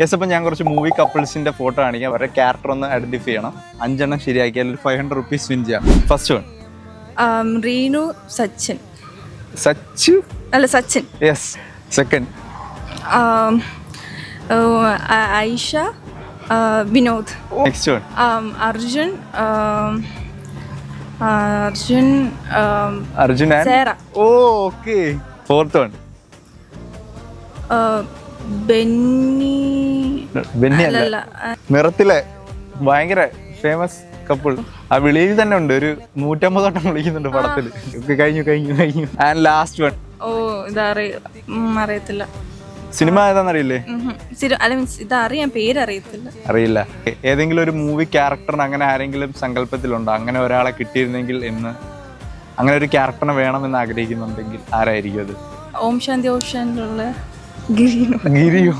Yes, അപ്പം ഞാൻ കുറച്ച് മൂവി കപ്പിൾസിന്റെ ഫോട്ടോ കാണിക്കാം. അവരുടെ ക്യാരക്ടർ ഒന്ന് ഐഡന്റിഫൈ ചെയ്യണം. 5 എണ്ണം ശരിയാക്കിയാൽ ഒരു 500 rupees വിൻ ചെയ്യാം. First one Reenu Sachin. സച്ചു അല്ല Sachin. Yes. Second Aisha Vinod. Next one Arjun Arjun Arjun Sera. Oh okay. Fourth one Benny. Benny അല്ല, അല്ല. നിറത്തിലെ ഭയങ്കര ഫേമസ് കപ്പിൾ. ആ വിളിയിൽ തന്നെ ഉണ്ട്, ഒരു 150 വട്ടം വിളിക്കുന്നുണ്ട് പടത്തിൽ. കഴിഞ്ഞു. And last one. ഓ അറിയത്തില്ല. സിനിമ ഏതാണെന്നറിയില്ലേ? അല്ല മീൻസ് ഇതറിയാം, പേരറിയത്തില്ല. അറിയില്ല. ഏതെങ്കിലും ഒരു മൂവി ക്യാരക്ടറിന് അങ്ങനെ ആരെങ്കിലും സങ്കല്പത്തിലുണ്ടോ, അങ്ങനെ ഒരാളെ കിട്ടിയിരുന്നെങ്കിൽ എന്ന്, അങ്ങനെ ഒരു ക്യാരക്ടറിനെ വേണമെന്ന് ആഗ്രഹിക്കുന്നുണ്ടെങ്കിൽ ആരായിരിക്കും അത്? ഓം ശാന്തി ഓം ശാന്തിയുള്ള ഗിരിയോ?